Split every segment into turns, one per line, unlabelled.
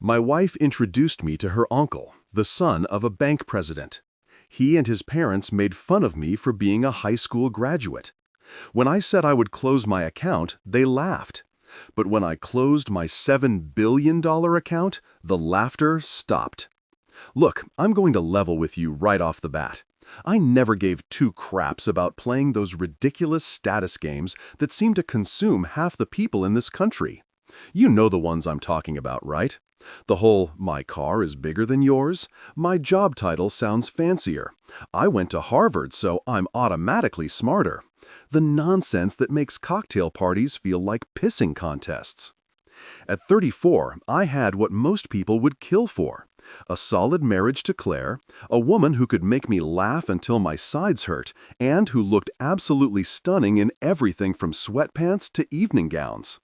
My wife introduced me to her uncle, the son of a bank president. He and his parents made fun of me for being a high school graduate. When I said I would close my account, they laughed. But when I closed my $7 billion account, the laughter stopped. Look, I'm going to level with you right off the bat. I never gave two craps about playing those ridiculous status games that seem to consume half the people in this country. You know the ones I'm talking about, right? The whole, my car is bigger than yours, my job title sounds fancier, I went to Harvard so I'm automatically smarter. The nonsense that makes cocktail parties feel like pissing contests. At 34, I had what most people would kill for. A solid marriage to Claire, a woman who could make me laugh until my sides hurt, and who looked absolutely stunning in everything from sweatpants to evening gowns.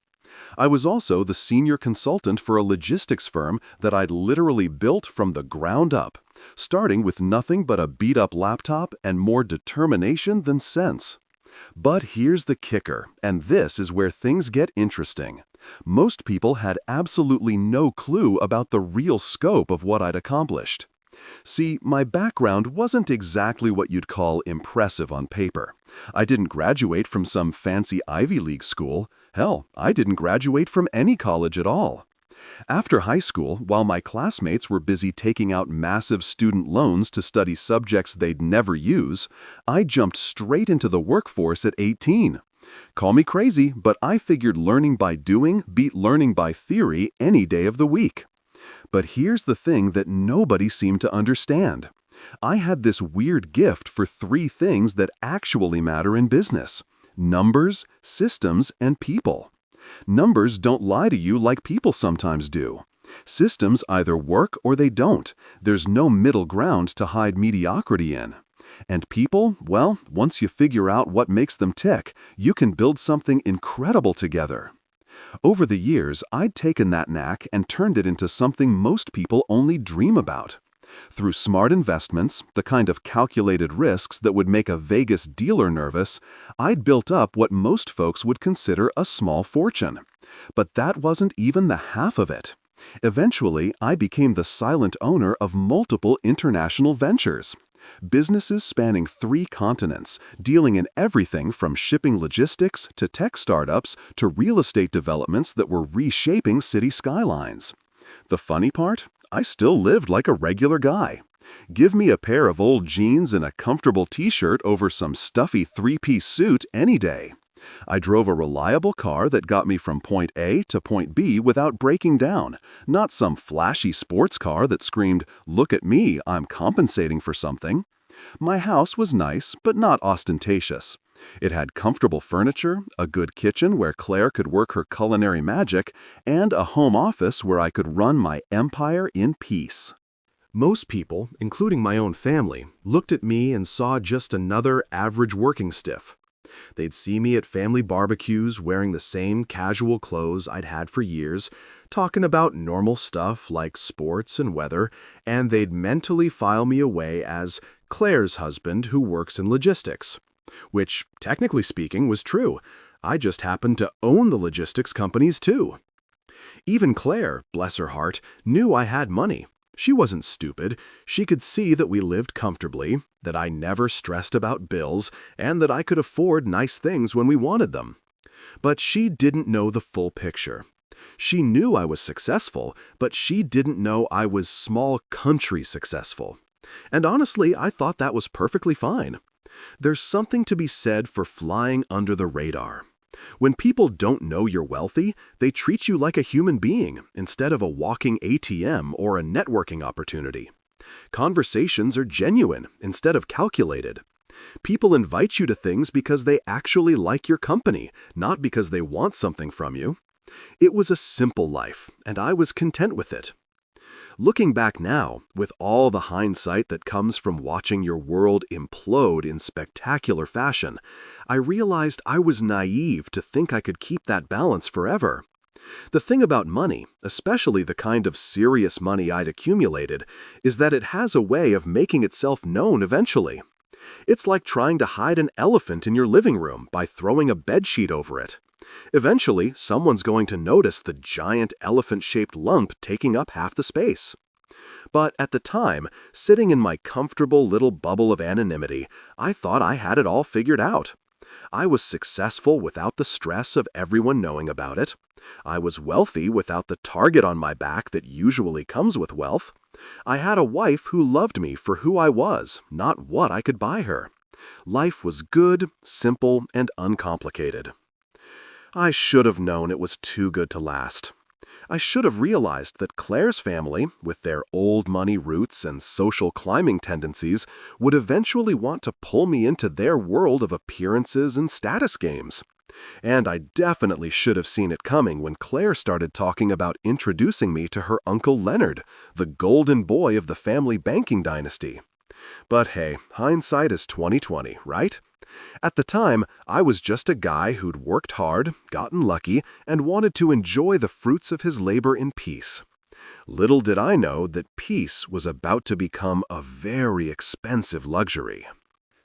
I was also the senior consultant for a logistics firm that I'd literally built from the ground up, starting with nothing but a beat-up laptop and more determination than sense. But here's the kicker, and this is where things get interesting. Most people had absolutely no clue about the real scope of what I'd accomplished. See, my background wasn't exactly what you'd call impressive on paper. I didn't graduate from some fancy Ivy League school. Hell, I didn't graduate from any college at all. After high school, while my classmates were busy taking out massive student loans to study subjects they'd never use, I jumped straight into the workforce at 18. Call me crazy, but I figured learning by doing beat learning by theory any day of the week. But here's the thing that nobody seemed to understand. I had this weird gift for three things that actually matter in business: numbers, systems, and people. Numbers don't lie to you like people sometimes do. Systems either work or they don't. There's no middle ground to hide mediocrity in. And people, well, once you figure out what makes them tick, you can build something incredible together. Over the years, I'd taken that knack and turned it into something most people only dream about. Through smart investments, the kind of calculated risks that would make a Vegas dealer nervous, I'd built up what most folks would consider a small fortune. But that wasn't even the half of it. Eventually, I became the silent owner of multiple international ventures. Businesses spanning 3 continents, dealing in everything from shipping logistics to tech startups to real estate developments that were reshaping city skylines. The funny part? I still lived like a regular guy. Give me a pair of old jeans and a comfortable t-shirt over some stuffy 3-piece suit any day. I drove a reliable car that got me from point A to point B without breaking down, not some flashy sports car that screamed, "Look at me, I'm compensating for something." My house was nice, but not ostentatious. It had comfortable furniture, a good kitchen where Claire could work her culinary magic, and a home office where I could run my empire in peace. Most people, including my own family, looked at me and saw just another average working stiff. They'd see me at family barbecues wearing the same casual clothes I'd had for years, talking about normal stuff like sports and weather, and they'd mentally file me away as Claire's husband who works in logistics. Which, technically speaking, was true. I just happened to own the logistics companies too. Even Claire, bless her heart, knew I had money. She wasn't stupid. She could see that we lived comfortably, that I never stressed about bills, and that I could afford nice things when we wanted them. But she didn't know the full picture. She knew I was successful, but she didn't know I was small country successful. And honestly, I thought that was perfectly fine. There's something to be said for flying under the radar. When people don't know you're wealthy, they treat you like a human being instead of a walking ATM or a networking opportunity. Conversations are genuine instead of calculated. People invite you to things because they actually like your company, not because they want something from you. It was a simple life, and I was content with it. Looking back now, with all the hindsight that comes from watching your world implode in spectacular fashion, I realized I was naive to think I could keep that balance forever. The thing about money, especially the kind of serious money I'd accumulated, is that it has a way of making itself known eventually. It's like trying to hide an elephant in your living room by throwing a bedsheet over it. Eventually, someone's going to notice the giant elephant-shaped lump taking up half the space. But at the time, sitting in my comfortable little bubble of anonymity, I thought I had it all figured out. I was successful without the stress of everyone knowing about it. I was wealthy without the target on my back that usually comes with wealth. I had a wife who loved me for who I was, not what I could buy her. Life was good, simple, and uncomplicated. I should have known it was too good to last. I should have realized that Claire's family, with their old money roots and social climbing tendencies, would eventually want to pull me into their world of appearances and status games. And I definitely should have seen it coming when Claire started talking about introducing me to her Uncle Leonard, the golden boy of the family banking dynasty. But hey, hindsight is 20/20, right? At the time, I was just a guy who'd worked hard, gotten lucky, and wanted to enjoy the fruits of his labor in peace. Little did I know that peace was about to become a very expensive luxury.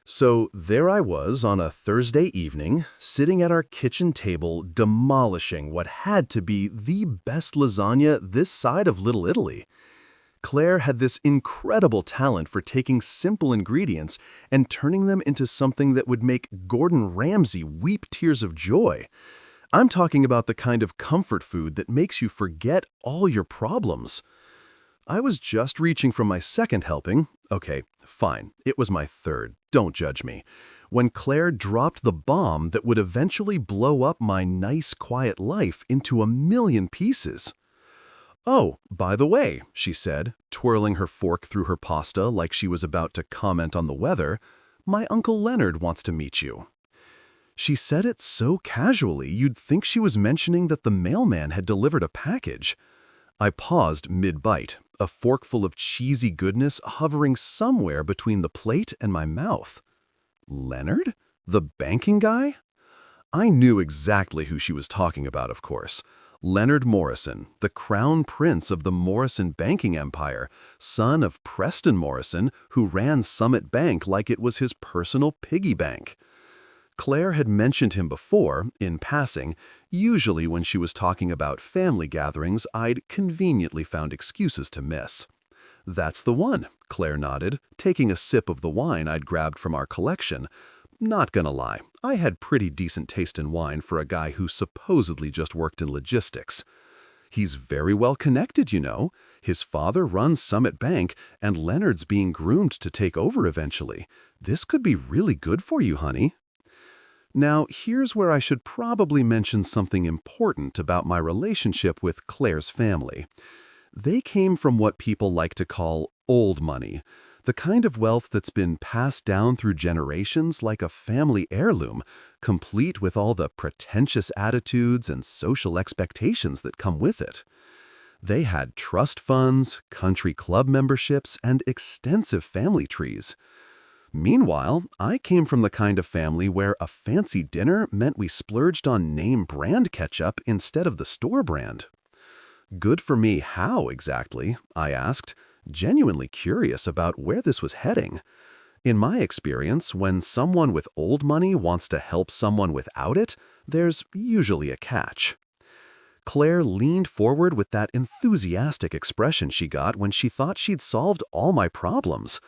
So there I was on a Thursday evening, sitting at our kitchen table demolishing what had to be the best lasagna this side of Little Italy. Claire had this incredible talent for taking simple ingredients and turning them into something that would make Gordon Ramsay weep tears of joy. I'm talking about the kind of comfort food that makes you forget all your problems. I was just reaching for my second helping. Okay, fine, it was my third, don't judge me. When Claire dropped the bomb that would eventually blow up my nice, quiet life into a million pieces. "Oh, by the way," she said, twirling her fork through her pasta like she was about to comment on the weather, "my Uncle Leonard wants to meet you." She said it so casually you'd think she was mentioning that the mailman had delivered a package. I paused mid-bite, a forkful of cheesy goodness hovering somewhere between the plate and my mouth. Leonard? The banking guy? I knew exactly who she was talking about, of course. Leonard Morrison, the crown prince of the Morrison banking empire, son of Preston Morrison, who ran Summit Bank like it was his personal piggy bank. Claire had mentioned him before, in passing, usually when she was talking about family gatherings I'd conveniently found excuses to miss. "That's the one," Claire nodded, taking a sip of the wine I'd grabbed from our collection. Not gonna lie, I had pretty decent taste in wine for a guy who supposedly just worked in logistics. He's very well connected, you know. His father runs Summit Bank, and Leonard's being groomed to take over eventually. This could be really good for you, honey. Now, here's where I should probably mention something important about my relationship with Claire's family. They came from what people like to call old money, the kind of wealth that's been passed down through generations like a family heirloom, complete with all the pretentious attitudes and social expectations that come with it. They had trust funds, country club memberships, and extensive family trees. Meanwhile, I came from the kind of family where a fancy dinner meant we splurged on name brand ketchup instead of the store brand. Good for me how exactly? I asked, genuinely curious about where this was heading. In my experience, when someone with old money wants to help someone without it, there's usually a catch. Claire leaned forward with that enthusiastic expression she got when she thought she'd solved all my problems.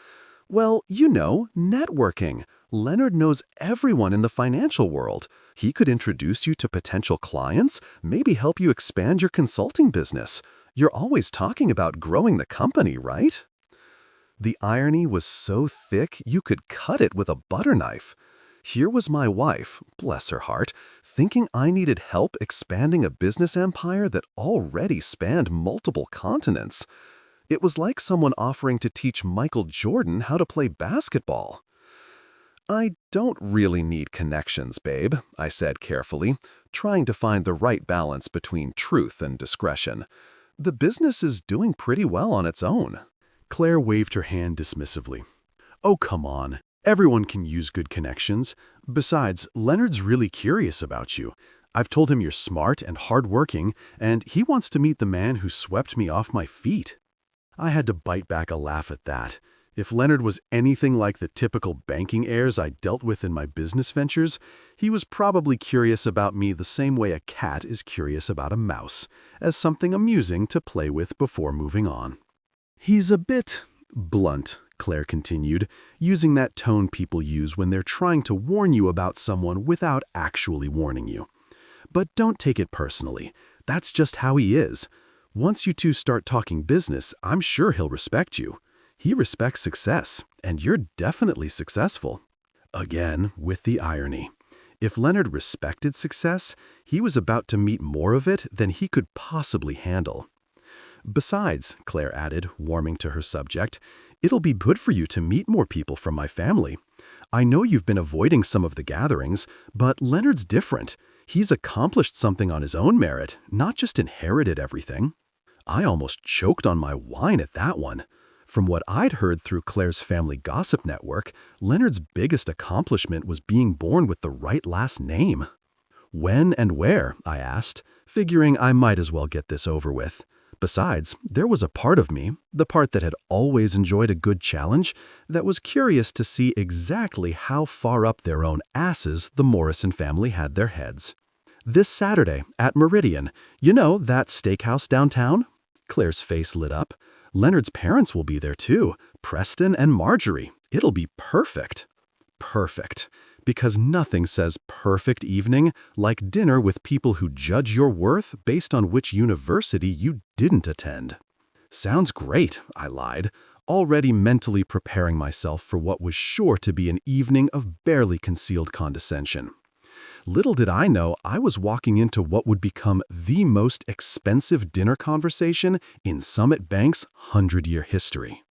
"Well, you know, networking. Leonard knows everyone in the financial world. He could introduce you to potential clients, maybe help you expand your consulting business. You're always talking about growing the company, right?" The irony was so thick you could cut it with a butter knife. Here was my wife, bless her heart, thinking I needed help expanding a business empire that already spanned multiple continents. It was like someone offering to teach Michael Jordan how to play basketball. "I don't really need connections, babe," I said carefully, trying to find the right balance between truth and discretion. "The business is doing pretty well on its own." Claire waved her hand dismissively. "Oh, come on. Everyone can use good connections. Besides, Leonard's really curious about you. I've told him you're smart and hardworking, and he wants to meet the man who swept me off my feet." I had to bite back a laugh at that. If Leonard was anything like the typical banking heirs I dealt with in my business ventures, he was probably curious about me the same way a cat is curious about a mouse, as something amusing to play with before moving on. He's a bit blunt, Claire continued, using that tone people use when they're trying to warn you about someone without actually warning you. But don't take it personally. That's just how he is. Once you two start talking business, I'm sure he'll respect you. He respects success, and you're definitely successful. Again, with the irony. If Leonard respected success, he was about to meet more of it than he could possibly handle. Besides, Claire added, warming to her subject, it'll be good for you to meet more people from my family. I know you've been avoiding some of the gatherings, but Leonard's different. He's accomplished something on his own merit, not just inherited everything. I almost choked on my wine at that one. From what I'd heard through Claire's family gossip network, Leonard's biggest accomplishment was being born with the right last name. When and where? I asked, figuring I might as well get this over with. Besides, there was a part of me, the part that had always enjoyed a good challenge, that was curious to see exactly how far up their own asses the Morrison family had their heads. This Saturday, at Meridian, you know, that steakhouse downtown? Claire's face lit up. Leonard's parents will be there too, Preston and Marjorie. It'll be perfect. Perfect. Because nothing says perfect evening like dinner with people who judge your worth based on which university you didn't attend. Sounds great, I lied, already mentally preparing myself for what was sure to be an evening of barely concealed condescension. Little did I know I was walking into what would become the most expensive dinner conversation in Summit Bank's 100-year history.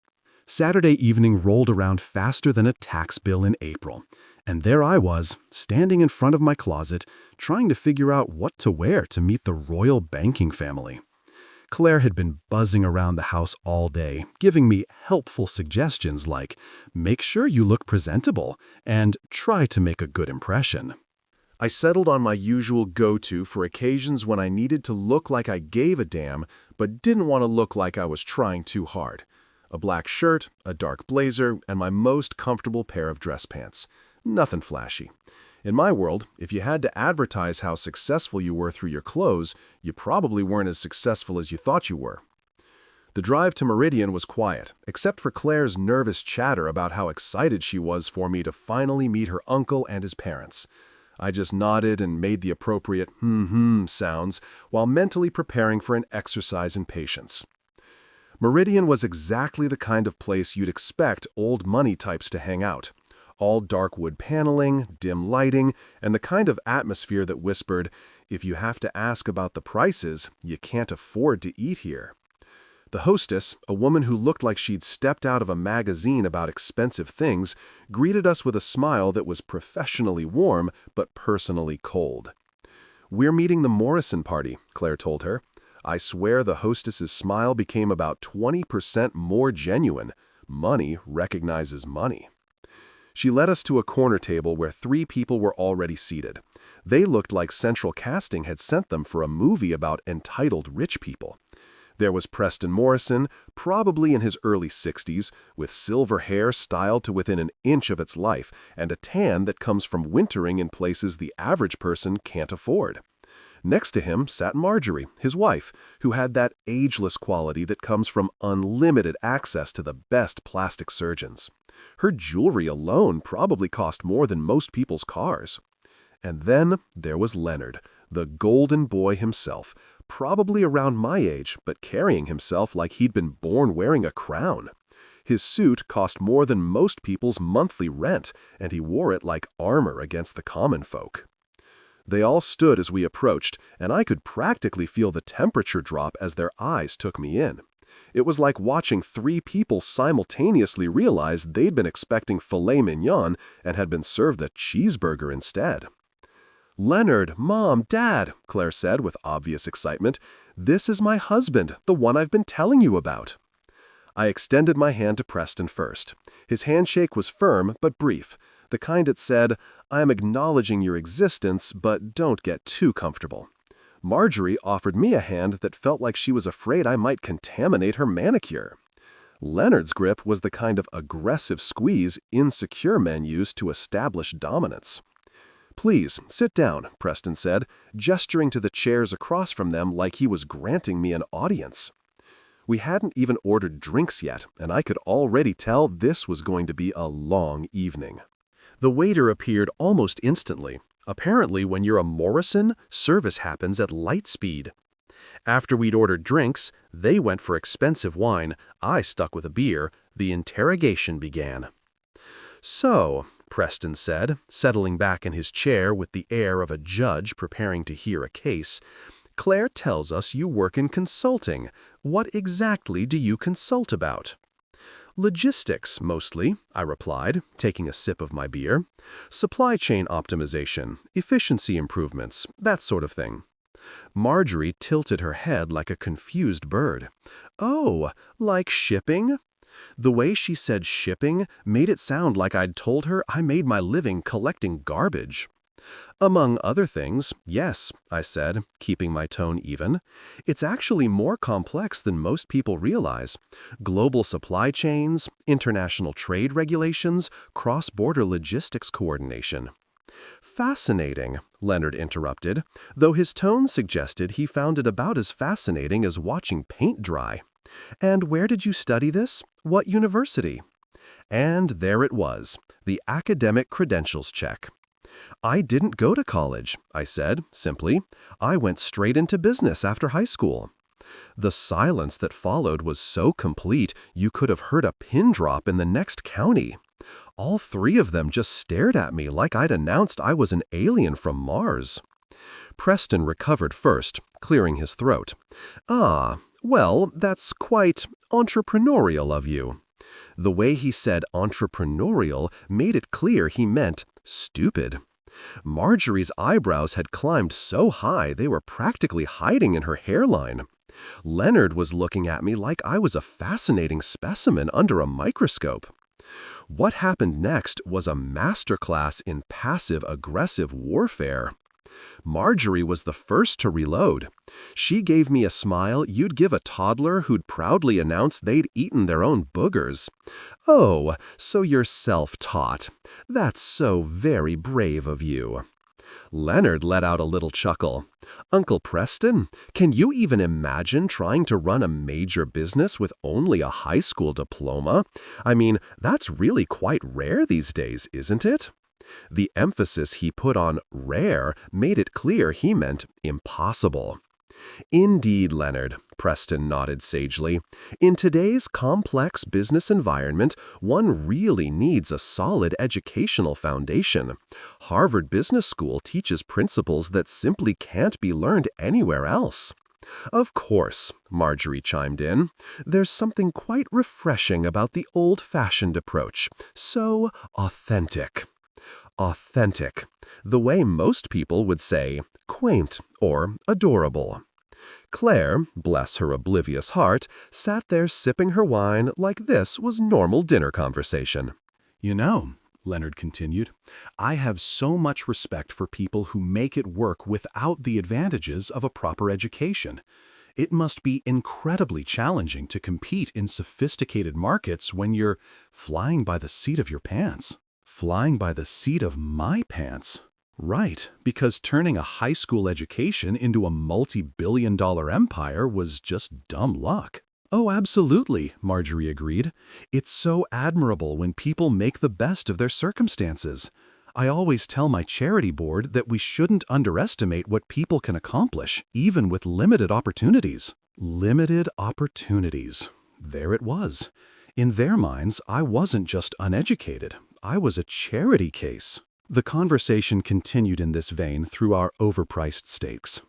Saturday evening rolled around faster than a tax bill in April, and there I was, standing in front of my closet, trying to figure out what to wear to meet the royal banking family. Claire had been buzzing around the house all day, giving me helpful suggestions like, make sure you look presentable, and try to make a good impression. I settled on my usual go-to for occasions when I needed to look like I gave a damn, but didn't want to look like I was trying too hard. A black shirt, a dark blazer, and my most comfortable pair of dress pants. Nothing flashy. In my world, if you had to advertise how successful you were through your clothes, you probably weren't as successful as you thought you were. The drive to Meridian was quiet, except for Claire's nervous chatter about how excited she was for me to finally meet her uncle and his parents. I just nodded and made the appropriate sounds while mentally preparing for an exercise in patience. Meridian was exactly the kind of place you'd expect old money types to hang out. All dark wood paneling, dim lighting, and the kind of atmosphere that whispered, if you have to ask about the prices, you can't afford to eat here. The hostess, a woman who looked like she'd stepped out of a magazine about expensive things, greeted us with a smile that was professionally warm but personally cold. "We're meeting the Morrison party," Claire told her. I swear the hostess's smile became about 20% more genuine. Money recognizes money. She led us to a corner table where 3 people were already seated. They looked like Central Casting had sent them for a movie about entitled rich people. There was Preston Morrison, probably in his early 60s, with silver hair styled to within an inch of its life and a tan that comes from wintering in places the average person can't afford. Next to him sat Marjorie, his wife, who had that ageless quality that comes from unlimited access to the best plastic surgeons. Her jewelry alone probably cost more than most people's cars. And then there was Leonard, the golden boy himself, probably around my age, but carrying himself like he'd been born wearing a crown. His suit cost more than most people's monthly rent, and he wore it like armor against the common folk. They all stood as we approached, and I could practically feel the temperature drop as their eyes took me in. It was like watching 3 people simultaneously realize they'd been expecting filet mignon and had been served a cheeseburger instead. "Leonard, Mom, Dad," Claire said with obvious excitement, "this is my husband, the one I've been telling you about." I extended my hand to Preston first. His handshake was firm but brief, the kind that said, "I am acknowledging your existence, but don't get too comfortable." Marjorie offered me a hand that felt like she was afraid I might contaminate her manicure.
Leonard's grip was the kind of aggressive squeeze insecure men use to establish dominance. "Please, sit down," Preston said, gesturing to the chairs across from them like he was granting me an audience. We hadn't even ordered drinks yet, and I could already tell this was going to be a long evening.
The waiter appeared almost instantly. Apparently, when you're a Morrison, service happens at light speed. After we'd ordered drinks, they went for expensive wine, I stuck with a beer, the interrogation began. "So," Preston said, settling back in his chair with the air of a judge preparing to hear a case, "Claire tells us you work in consulting. What exactly do you consult about?" "Logistics, mostly," I replied, taking a sip of my beer. "Supply chain optimization, efficiency improvements, that sort of thing." Marjorie tilted her head like a confused bird. "Oh, like shipping?" The way she said shipping made it sound like I'd told her I made my living collecting garbage. "Among other things, yes," I said, keeping my tone even. "It's actually more complex than most people realize. Global supply chains, international trade regulations, cross-border logistics coordination." "Fascinating," Leonard interrupted, though his tone suggested he found it about as fascinating as watching paint dry. "And where did you study this? What university?" And there it was, the academic credentials check. "I didn't go to college," I said, simply. "I went straight into business after high school." The silence that followed was so complete you could have heard a pin drop in the next county. All three of them just stared at me like I'd announced I was an alien from Mars. Preston recovered first, clearing his throat. "Ah, well, that's quite entrepreneurial of you." The way he said entrepreneurial made it clear he meant stupid. Marjorie's eyebrows had climbed so high they were practically hiding in her hairline. Leonard was looking at me like I was a fascinating specimen under a microscope. What happened next was a masterclass in passive-aggressive warfare. Marjorie was the first to reload. She gave me a smile you'd give a toddler who'd proudly announced they'd eaten their own boogers. "Oh, so you're self-taught. That's so very brave of you." Leonard let out a little chuckle. "Uncle Preston, can you even imagine trying to run a major business with only a high school diploma? I mean, that's really quite rare these days, isn't it?" The emphasis he put on rare made it clear he meant impossible. "Indeed, Leonard," Preston nodded sagely. "In today's complex business environment, one really needs a solid educational foundation. Harvard Business School teaches principles that simply can't be learned anywhere else." "Of course," Marjorie chimed in. "There's something quite refreshing about the old-fashioned approach. So authentic." Authentic. The way most people would say quaint or adorable. Claire, bless her oblivious heart, sat there sipping her wine like this was normal dinner conversation.
"You know," Leonard continued, "I have so much respect for people who make it work without the advantages of a proper education. It must be incredibly challenging to compete in sophisticated markets when you're flying by the seat of your pants." Flying by the seat of my pants. Right, because turning a high school education into a multi-billion-dollar empire was just dumb luck. "Oh, absolutely," Marjorie agreed. "It's so admirable when people make the best of their circumstances. I always tell my charity board that we shouldn't underestimate what people can accomplish, even with limited opportunities." Limited opportunities. There it was. In their minds, I wasn't just uneducated. I was a charity case. The conversation continued in this vein through our overpriced steaks.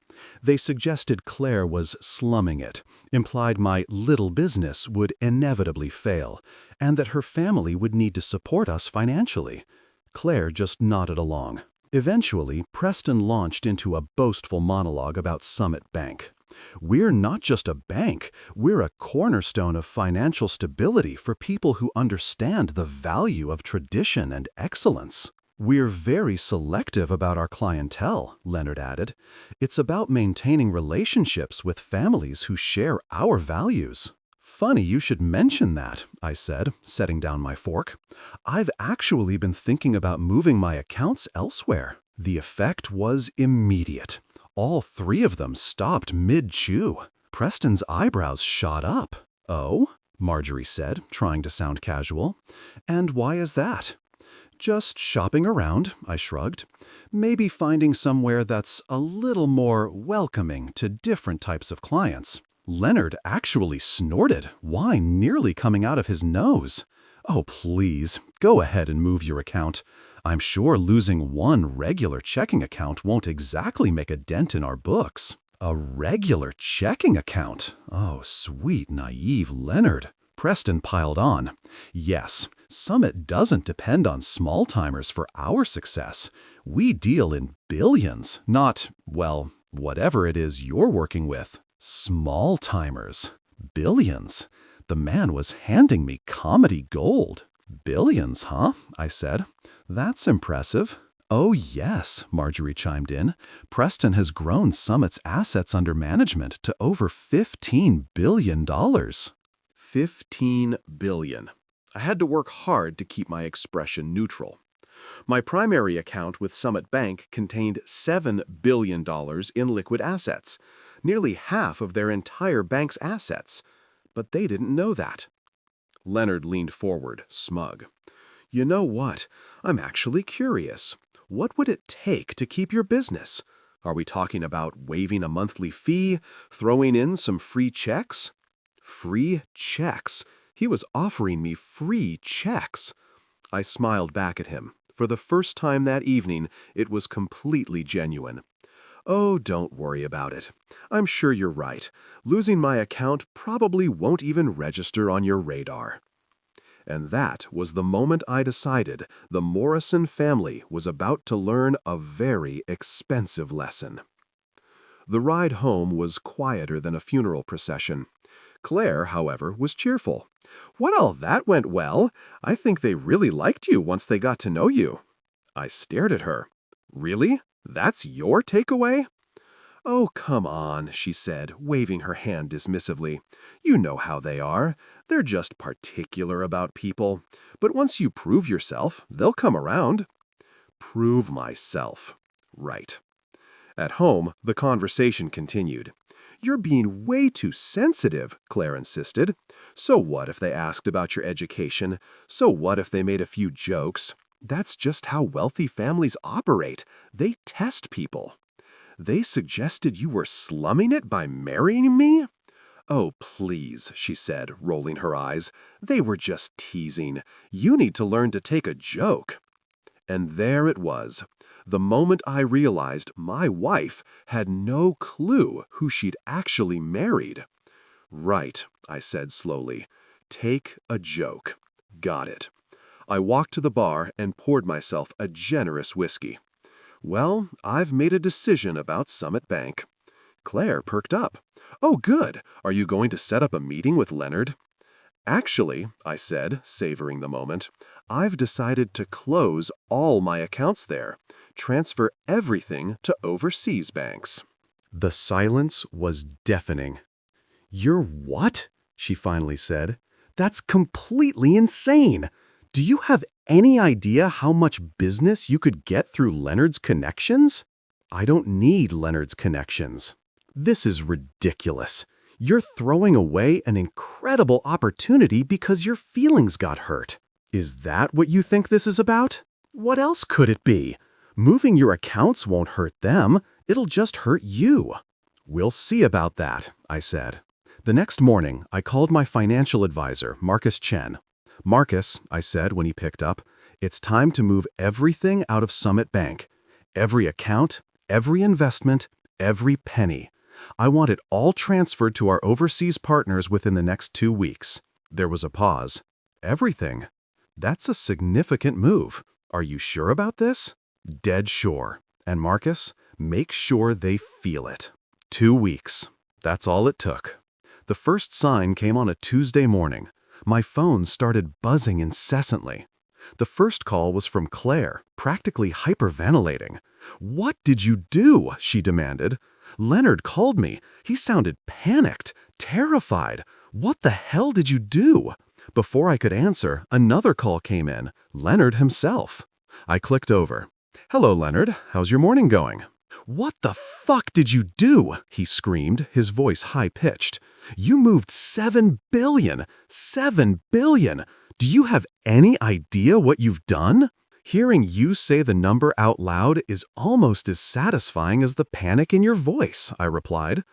They suggested Claire was slumming it, implied my little business would inevitably fail, and that her family would need to support us financially. Claire just nodded along. Eventually, Preston launched into a boastful monologue about Summit Bank. "We're not just a bank, we're a cornerstone of financial stability for people who understand the value of tradition and excellence." "We're very selective about our clientele," Leonard added. "It's about maintaining relationships with families who share our values." Funny you should mention that, I said, setting down my fork. I've actually been thinking about moving my accounts elsewhere. The effect was immediate. All three of them stopped mid-chew. Preston's eyebrows shot up. "Oh?" Marjorie said, trying to sound casual. "And why is that?" "Just shopping around," I shrugged. "Maybe finding somewhere that's a little more welcoming to different types of clients." Leonard actually snorted, wine nearly coming out of his nose. "Oh, please, go ahead and move your account. I'm sure losing one regular checking account won't exactly make a dent in our books." A regular checking account? Oh, sweet, naive Leonard. Preston piled on. "Yes, Summit doesn't depend on small-timers for our success. We deal in billions, not, well, whatever it is you're working with. Small-timers. Billions. The man was handing me comedy gold. "Billions, huh?" I said. "That's impressive." "Oh, yes," Marjorie chimed in. "Preston has grown Summit's assets under management to over $15 billion.
$15 billion. I had to work hard to keep my expression neutral. My primary account with Summit Bank contained $7 billion in liquid assets, nearly half of their entire bank's assets. But they didn't know that. Leonard leaned forward, smug. "You know what? I'm actually curious. What would it take to keep your business? Are we talking about waiving a monthly fee, throwing in some free checks?" Free checks. He was offering me free checks. I smiled back at him. For the first time that evening, it was completely genuine. "Oh, don't worry about it. I'm sure you're right. Losing my account probably won't even register on your radar." And that was the moment I decided the Morrison family was about to learn a very expensive lesson. The ride home was quieter than a funeral procession. Claire, however, was cheerful. "Well, that went well. I think they really liked you once they got to know you." I stared at her. "Really? That's your takeaway?" "Oh, come on," she said, waving her hand dismissively. "You know how they are. They're just particular about people. But once you prove yourself, they'll come around." Prove myself. Right. At home, the conversation continued. "You're being way too sensitive," Claire insisted. "So what if they asked about your education? So what if they made a few jokes? That's just how wealthy families operate. They test people." "They suggested you were slumming it by marrying me?" "Oh, please," she said, rolling her eyes. "They were just teasing. You need to learn to take a joke." And there it was. The moment I realized my wife had no clue who she'd actually married. "Right," I said slowly. "Take a joke. Got it." I walked to the bar and poured myself a generous whiskey. "Well, I've made a decision about Summit Bank." Claire perked up. "Oh, good. Are you going to set up a meeting with Leonard?" "Actually," I said, savoring the moment, "I've decided to close all my accounts there, transfer everything to overseas banks." The silence was deafening. "You're what?" she finally said. "That's completely insane. Do you have any idea how much business you could get through Leonard's connections?" "I don't need Leonard's connections." "This is ridiculous. You're throwing away an incredible opportunity because your feelings got hurt. Is that what you think this is about? What else could it be? Moving your accounts won't hurt them. It'll just hurt you." "We'll see about that," I said. The next morning, I called my financial advisor, Marcus Chen. "Marcus," I said when he picked up, "it's time to move everything out of Summit Bank. Every account, every investment, every penny. I want it all transferred to our overseas partners within the next 2 weeks." There was a pause. "Everything? That's a significant move. Are you sure about this?" "Dead sure. And Marcus, make sure they feel it." 2 weeks. That's all it took. The first sign came on a Tuesday morning. My phone started buzzing incessantly. The first call was from Claire, practically hyperventilating. "What did you do?" she demanded. "Leonard called me. He sounded panicked, terrified.
What the hell did you do?" Before I could answer, another call came in, Leonard himself. I clicked over. "Hello, Leonard. How's your morning going?" "What the fuck did you do?" he screamed, his voice high-pitched. "You moved $7 billion! $7 billion! Do you have any idea what you've done?" Hearing you say the number out loud is almost as satisfying as the panic in your voice, I replied.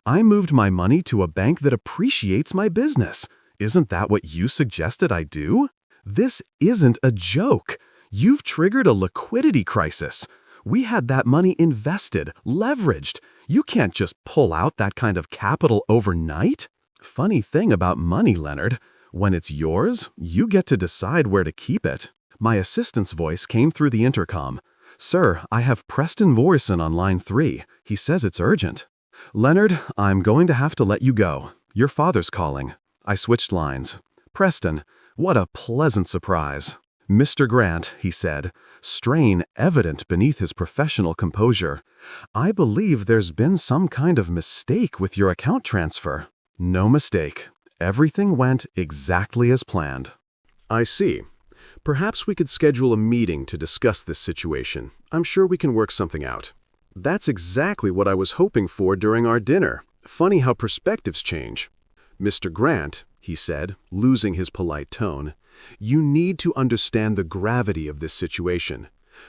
"I moved my money to a bank that appreciates my business. Isn't that what you suggested I do? This isn't a joke. You've triggered a liquidity crisis. We had that money invested, leveraged. You can't just pull out that kind of capital overnight." Funny thing about money, Leonard. When it's yours, you get to decide where to keep it. My assistant's voice came through the intercom. "Sir, I have Preston Morrison on line 3. He says it's urgent." "Leonard, I'm going to have to let you go. Your father's calling." I switched lines. "Preston, what a pleasant surprise." "Mr. Grant," he said, strain evident beneath his professional composure. "I believe there's been some kind of mistake with your account transfer." "No mistake. Everything went exactly as planned."
I see. Perhaps we could schedule a meeting to discuss this situation. I'm sure we can work something out. That's exactly what I was hoping for during our dinner. Funny how perspectives change. "Mr. Grant," he said, losing his polite tone, "you need to understand the gravity of this situation.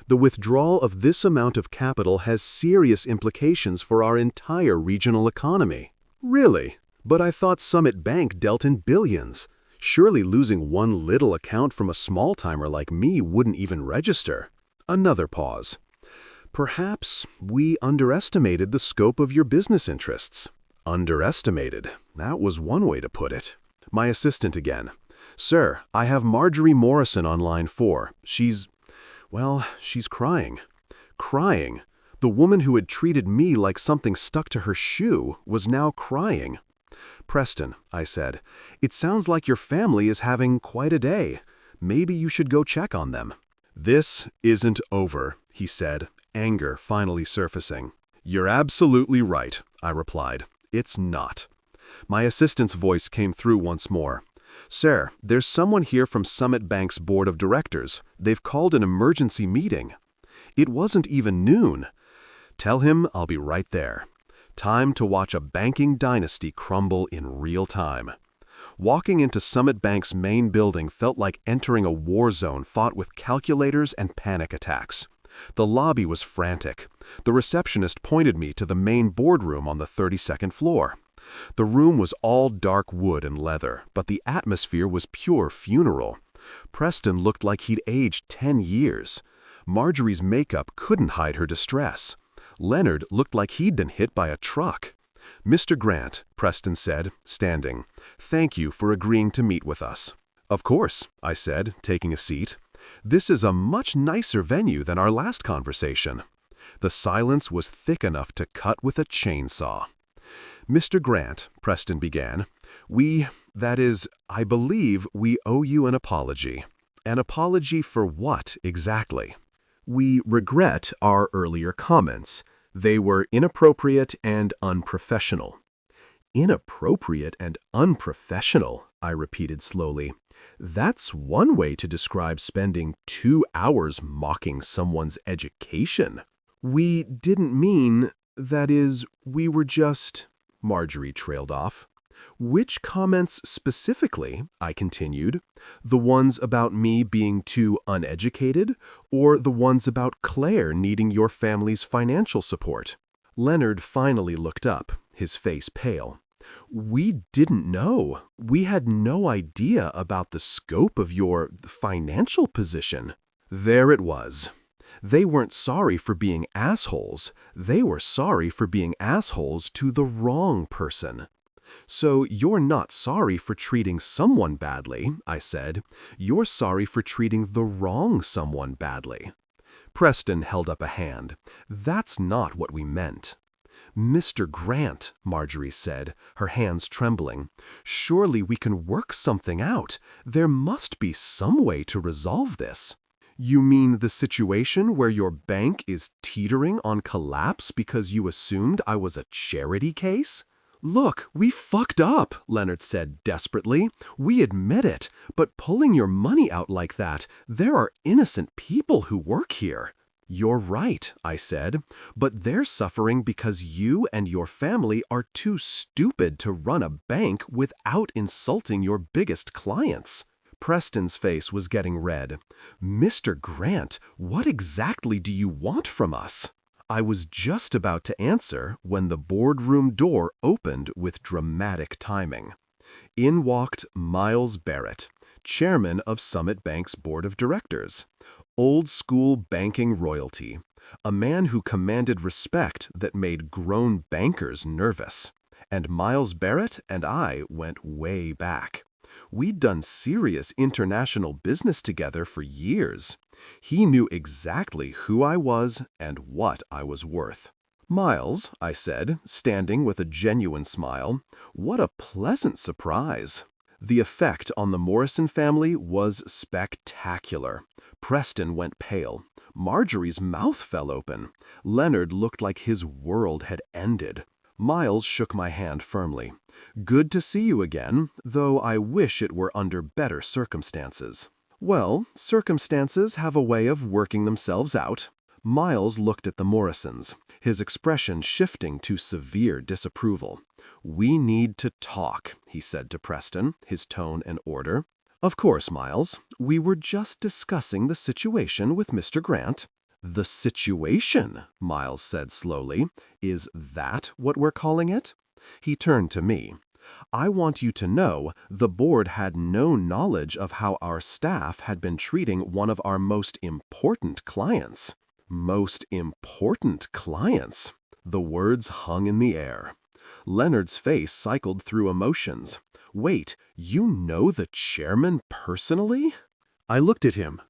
The withdrawal of this amount of capital has serious implications for our entire regional economy." "Really? But I thought Summit Bank dealt in billions. Surely losing one little account from a small-timer like me wouldn't even register." Another pause. "Perhaps we underestimated the scope of your business interests." Underestimated. That was one way to put it. My assistant again. "Sir, I have Marjorie Morrison on line 4. She's crying. Crying. The woman who had treated me like something stuck to her shoe was now crying." "Preston," I said, "it sounds like your family is having quite a day. Maybe you should go check on them." "This isn't over," he said, anger finally surfacing. "You're absolutely right," I replied. "It's not." My assistant's voice came through once more. "Sir, there's someone here from Summit Bank's board of directors. They've called an emergency meeting." It wasn't even noon. "Tell him I'll be right there." Time to watch a banking dynasty crumble in real time. Walking into Summit Bank's main building felt like entering a war zone fought with calculators and panic attacks. The lobby was frantic. The receptionist pointed me to the main boardroom on the 32nd floor. The room was all dark wood and leather, but the atmosphere was pure funeral. Preston looked like he'd aged 10 years. Marjorie's makeup couldn't hide her distress. Leonard looked like he'd been hit by a truck. "Mr. Grant," Preston said, standing, "thank you for agreeing to meet with us." "Of course," I said, taking a seat. "This is a much nicer venue than our last conversation." The silence was thick enough to cut with a chainsaw. "Mr. Grant," Preston began, I believe we owe you an apology." "An apology for what, exactly?" "We regret our earlier comments. They were inappropriate and unprofessional." "Inappropriate and unprofessional," I repeated slowly. "That's one way to describe spending 2 hours mocking someone's education." "We didn't mean, we were just—" Marjorie trailed off. "Which comments specifically?" I continued. "The ones about me being too uneducated, or the ones about Claire needing your family's financial support?" Leonard finally looked up, his face pale. "We didn't know. We had no idea about the scope of your financial position." There it was. They weren't sorry for being assholes. They were sorry for being assholes to the wrong person. "So you're not sorry for treating someone badly," I said. "You're sorry for treating the wrong someone badly." Preston held up a hand. "That's not what we meant." "Mr. Grant," Marjorie said, her hands trembling, "surely we can work something out. There must be some way to resolve this." "You mean the situation where your bank is teetering on collapse because you assumed I was a charity case?" "Look, we fucked up," Leonard said desperately. "We admit it, but pulling your money out like that, there are innocent people who work here." "You're right," I said, "but they're suffering because you and your family are too stupid to run a bank without insulting your biggest clients." Preston's face was getting red. "Mr. Grant, what exactly do you want from us?" I was just about to answer when the boardroom door opened with dramatic timing. In walked Miles Barrett, chairman of Summit Bank's board of directors. Old-school banking royalty, a man who commanded respect that made grown bankers nervous. And Miles Barrett and I went way back. We'd done serious international business together for years. He knew exactly who I was and what I was worth. "Miles," I said, standing with a genuine smile, "what a pleasant surprise." The effect on the Morrison family was spectacular. Preston went pale. Marjorie's mouth fell open. Leonard looked like his world had ended. Miles shook my hand firmly. "Good to see you again, though I wish it were under better circumstances." "Well, circumstances have a way of working themselves out." Miles looked at the Morrisons, his expression shifting to severe disapproval. "We need to talk," he said to Preston, his tone an order. "Of course, Miles. We were just discussing the situation with Mr. Grant." "The situation," Miles said slowly. "Is that what we're calling it?" He turned to me. "I want you to know the board had no knowledge of how our staff had been treating one of our most important clients." Most important clients. The words hung in the air. Leonard's face cycled through emotions. "Wait, you know the chairman personally?"
I looked at him.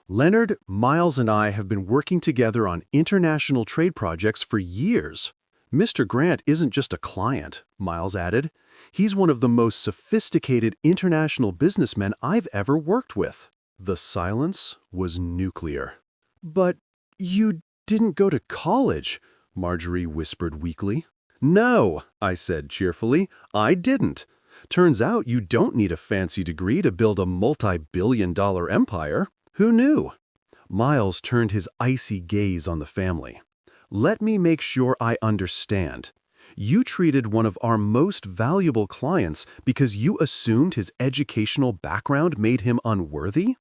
"Leonard, Miles, and I have been working together on international trade projects for years. Mr. Grant isn't just a client," Miles added. "He's one of the most sophisticated international businessmen I've ever worked with." The silence was nuclear. "But you didn't go to college," Marjorie whispered weakly. "No," I said cheerfully, "I didn't. Turns out you don't need a fancy degree to build a multi-billion-dollar empire. Who knew?" Miles turned his icy gaze on the family. "Let me make sure I understand. You treated one of our most valuable clients because you assumed his educational background made him unworthy?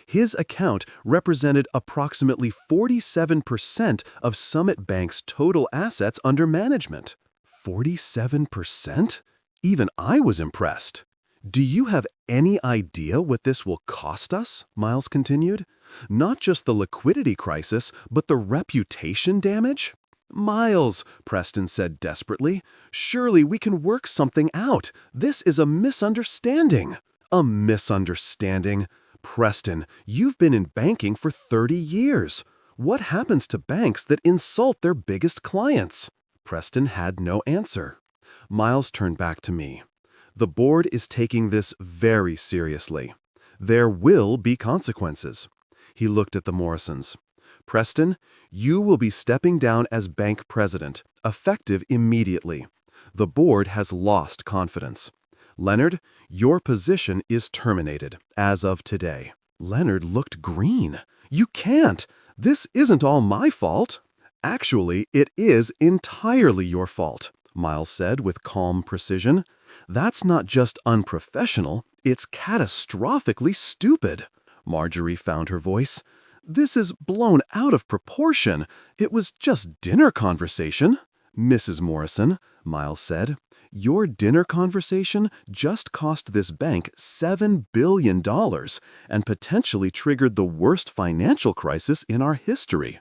His account represented approximately 47% of Summit Bank's total assets under management." 47%? Even I was impressed. "Do you have any idea what this will cost us?" Miles continued. "Not just the liquidity crisis, but the reputation damage?" "Miles," Preston said desperately, "surely we can work something out. This is a misunderstanding." "A misunderstanding? Preston, you've been in banking for 30 years. What happens to banks that insult their biggest clients?" Preston had no answer. Miles turned back to me. "The board is taking this very seriously. There will be consequences." He looked at the Morrisons. "Preston, you will be stepping down as bank president, effective immediately. The board has lost confidence. Leonard, your position is terminated as of today." Leonard looked green. "You can't! This isn't all my fault." "Actually, it is entirely your fault," Miles said with calm precision. "That's not just unprofessional, it's catastrophically stupid." Marjorie found her voice. "This is blown out of proportion. It was just dinner conversation." "Mrs. Morrison," Miles said, "your dinner conversation just cost this bank $7 billion and potentially triggered the worst financial crisis in our history.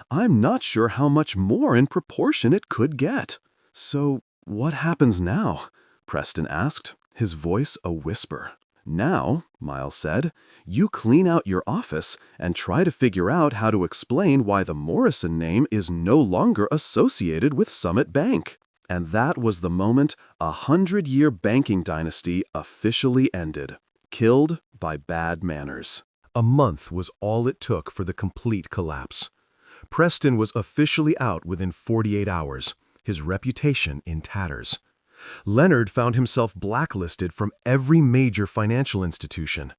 I'm not sure how much more in proportion it could get." "So what happens now?" Preston asked, his voice a whisper. "Now," Miles said, "you clean out your office and try to figure out how to explain why the Morrison name is no longer associated with Summit Bank." And that was the moment a 100-year banking dynasty officially ended, killed by bad manners. A month was all it took for the complete collapse. Preston was officially out within 48 hours, his reputation in tatters. Leonard found himself blacklisted from every major financial institution.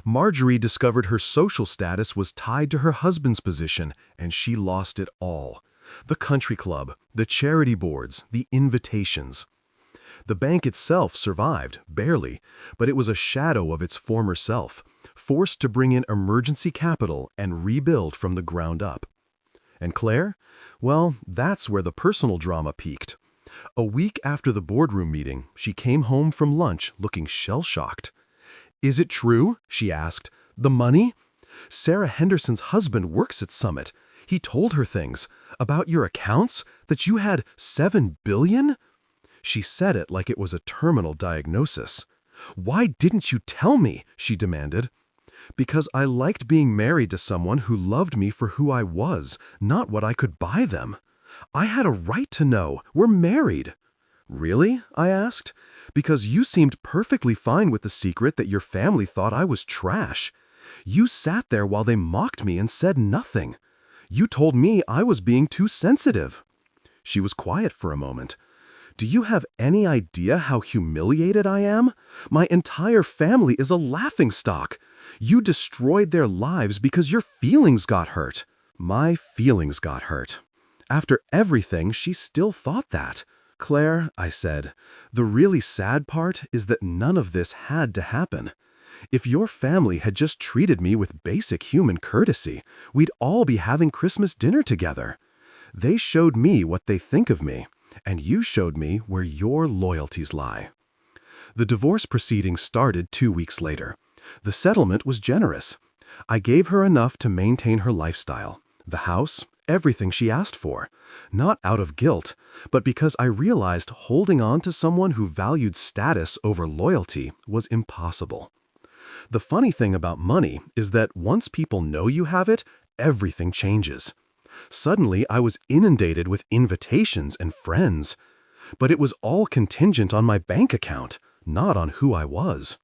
Marjorie discovered her social status was tied to her husband's position, and she lost it all. The country club, the charity boards, the invitations. The bank itself survived, barely, but it was a shadow of its former self, forced to bring in emergency capital and rebuild from the ground up. And Claire? Well, that's where the personal drama peaked. A week after the boardroom meeting, she came home from lunch looking shell-shocked. "Is it true?" she asked. "The money? Sarah Henderson's husband works at Summit. He told her things. About your accounts? That you had $7 billion?" She said it like it was a terminal diagnosis. "Why didn't you tell me?" she demanded. "Because I liked being married to someone who loved me for who I was, not what I could buy them. I had a right to know. We're married." "Really?" I asked. "Because you seemed perfectly fine with the secret that your family thought I was trash. You sat there while they mocked me and said nothing. You told me I was being too sensitive." She was quiet for a moment. "Do you have any idea how humiliated I am? My entire family is a laughingstock. You destroyed their lives because your feelings got hurt." My feelings got hurt. After everything, she still thought that. "Claire," I said, "the really sad part is that none of this had to happen. If your family had just treated me with basic human courtesy, we'd all be having Christmas dinner together. They showed me what they think of me, and you showed me where your loyalties lie." The divorce proceedings started 2 weeks later. The settlement was generous. I gave her enough to maintain her lifestyle, the house, everything she asked for, not out of guilt, but because I realized holding on to someone who valued status over loyalty was impossible. The funny thing about money is that once people know you have it, everything changes. Suddenly, I was inundated with invitations and friends. But it was all contingent on my bank account, not on who I was.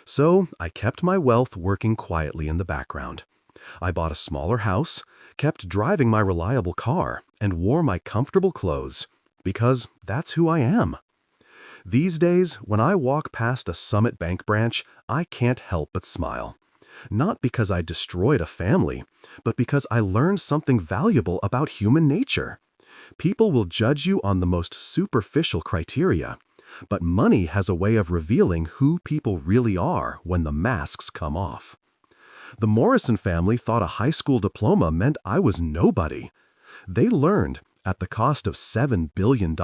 So I kept my wealth working quietly in the background. I bought a smaller house, kept driving my reliable car, and wore my comfortable clothes, because that's who I am. These days, when I walk past a Summit Bank branch, I can't help but smile. Not because I destroyed a family, but because I learned something valuable about human nature. People will judge you on the most superficial criteria, but money has a way of revealing who people really are when the masks come off. The Morrison family thought a high school diploma meant I was nobody. They learned, at the cost of $7 billion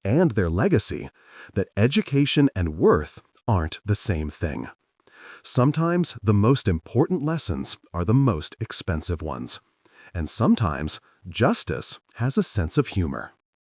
and their legacy, that education and worth aren't the same thing. Sometimes the most important lessons are the most expensive ones. And sometimes justice has a sense of humor.